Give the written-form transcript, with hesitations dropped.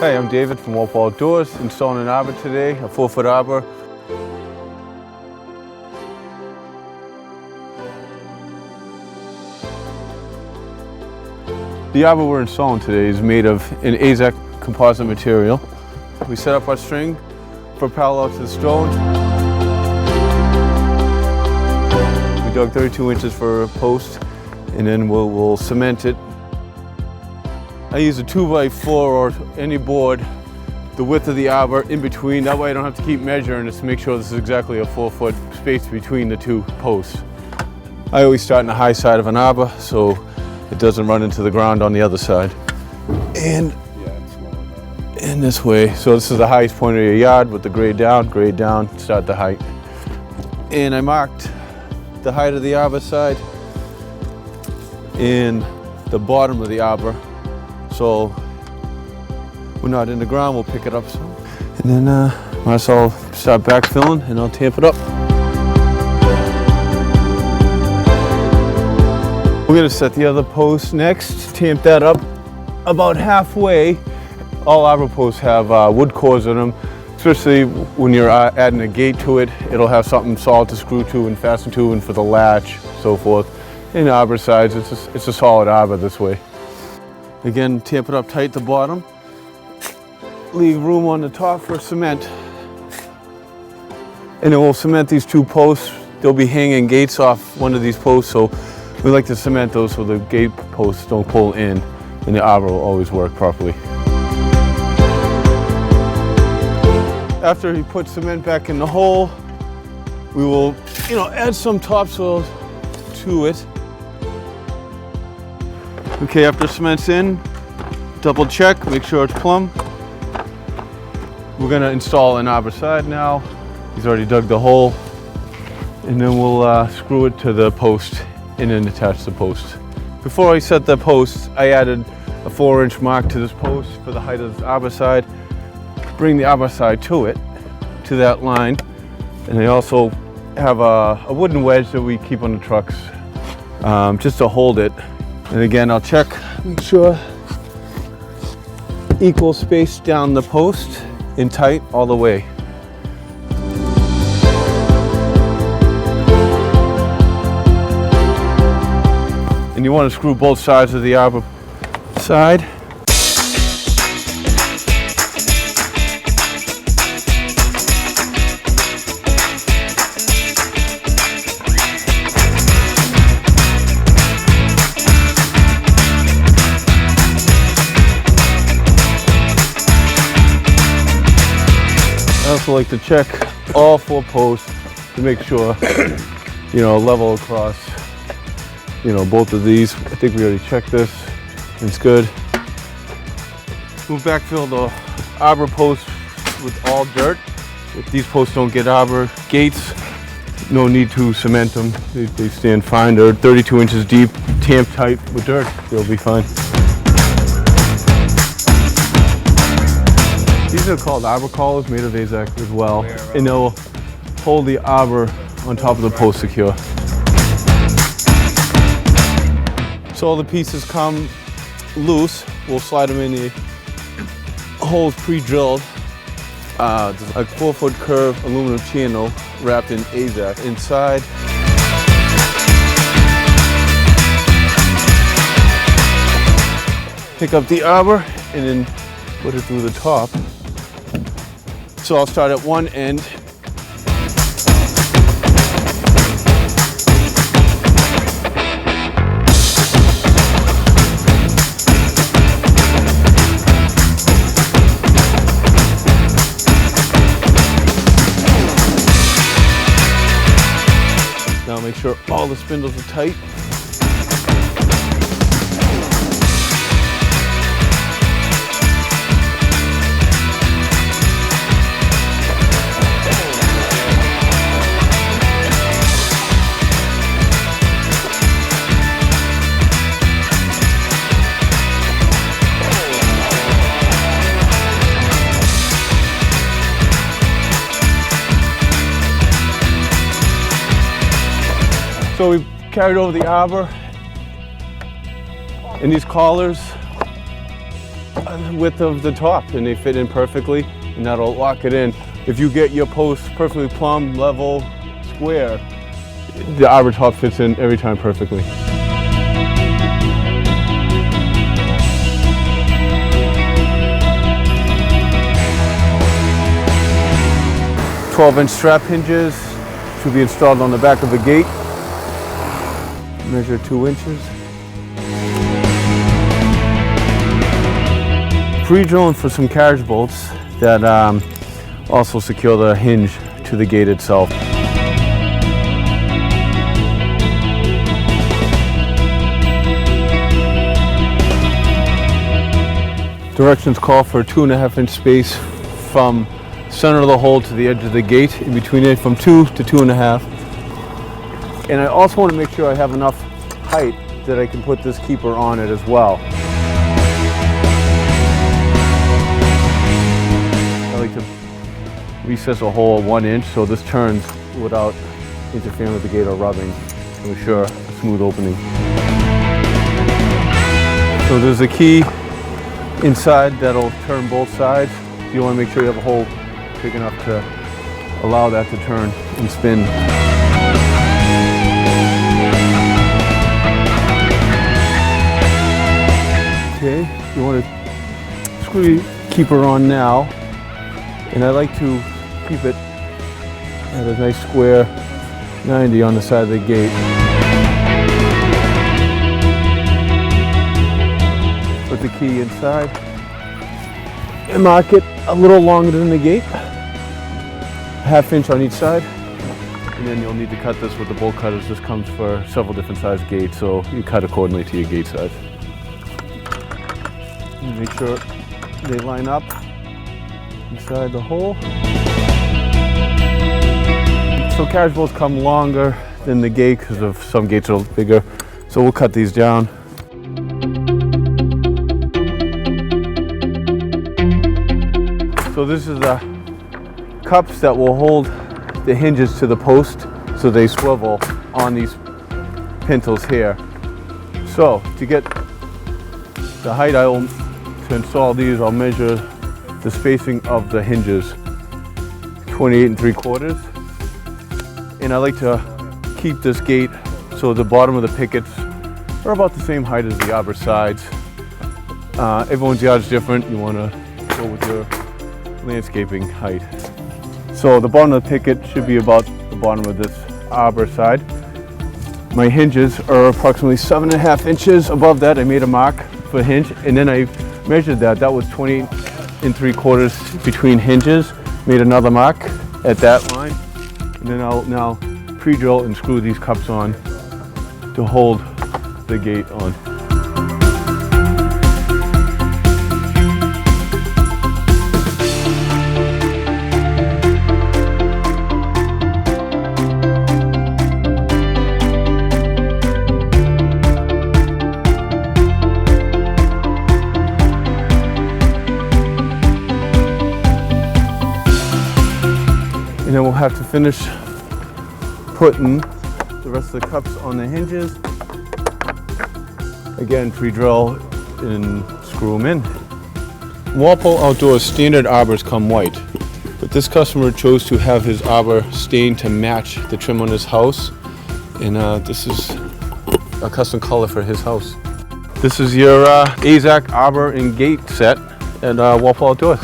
Hey, I'm David from Walpole Outdoors, installing an arbor today, a 4-foot arbor. The arbor we're installing today is made of an AZEK composite material. We set up our string for parallel to the stone. We dug 32 inches for a post, and then we'll cement it. I use a 2x4 or any board, the width of the arbor in between. That way I don't have to keep measuring, just to make sure this is exactly a 4-foot space between the two posts. I always start in the high side of an arbor so it doesn't run into the ground on the other side. And in this way, so this is the highest point of your yard with the grade down, start the height. And I marked the height of the arbor side and the bottom of the arbor. So we're not in the ground, we'll pick it up some. And then might as well start backfilling and I'll tamp it up. We're gonna set the other post next, tamp that up about halfway. All arbor posts have wood cores in them, especially when you're adding a gate to it. It'll have something solid to screw to and fasten to, and for the latch, so forth. In arbor sides, it's a solid arbor this way. Again, tamp it up tight at the bottom. Leave room on the top for cement. And then we'll cement these two posts. They'll be hanging gates off one of these posts, so we like to cement those so the gate posts don't pull in and the arbor will always work properly. After he puts cement back in the hole, we will, add some topsoil to it. Okay, after cement's in, double check, make sure it's plumb. We're gonna install an arbor side now. He's already dug the hole. And then we'll screw it to the post and then attach the post. Before I set the post, I added a 4-inch mark to this post for the height of this arbor side. Bring the arbor side to it, to that line. And I also have a wooden wedge that we keep on the trucks just to hold it. And again, I'll check, make sure equal space down the post and tight all the way. And you want to screw both sides of the arbor side. I also like to check all 4 posts to make sure, level across, both of these. I think we already checked this. It's good. We'll backfill the arbor posts with all dirt. If these posts don't get arbor gates, no need to cement them. They stand fine. They're 32 inches deep, tamp tight with dirt. They'll be fine. These are called arbor collars, made of AZEK as well, and they'll hold the arbor on top of the post secure. So all the pieces come loose. We'll slide them in the holes pre-drilled. There's a 4-foot curved aluminum channel wrapped in AZEK inside. Pick up the arbor and then put it through the top. So I'll start at one end. Now make sure all the spindles are tight. So we carried over the arbor and these collars width of the top, and they fit in perfectly, and that'll lock it in. If you get your post perfectly plumb, level, square, the arbor top fits in every time perfectly. 12-inch strap hinges should be installed on the back of the gate. Measure 2 inches. Pre-drilling for some carriage bolts that also secure the hinge to the gate itself. Directions call for a 2.5-inch space from center of the hole to the edge of the gate, in between it from 2 to 2.5. And I also want to make sure I have enough height that I can put this keeper on it as well. I like to recess a hole 1 inch so this turns without interfering with the gate or rubbing to ensure a smooth opening. So there's a key inside that'll turn both sides. You want to make sure you have a hole big enough to allow that to turn and spin. Okay, you want to screw your keeper on now, and I like to keep it at a nice square 90 on the side of the gate. Put the key inside and mark it a little longer than the gate, 1/2 inch on each side, and then you'll need to cut this with the bolt cutters. This comes for several different size gates, so you cut accordingly to your gate size. And make sure they line up inside the hole. So carriage bolts come longer than the gate because of some gates are bigger, so we'll cut these down. So this is the cups that will hold the hinges to the post so they swivel on these pintles here. So to get the height to install these, I'll measure the spacing of the hinges, 28 3/4. And I like to keep this gate so the bottom of the pickets are about the same height as the arbor sides. Everyone's yard is different. You want to go with your landscaping height. So the bottom of the picket should be about the bottom of this arbor side. My hinges are approximately 7.5 inches above that. I made a mark for hinge, and then I measured that. That was 28 3/4 between hinges. Made another mark at that line, and then I'll now pre-drill and screw these cups on to hold the gate on. And then we'll have to finish putting the rest of the cups on the hinges. Again, pre-drill and screw them in. Walpole Outdoors standard arbors come white, but this customer chose to have his arbor stained to match the trim on his house. And this is a custom color for his house. This is your AZAC arbor and gate set at Walpole Outdoors.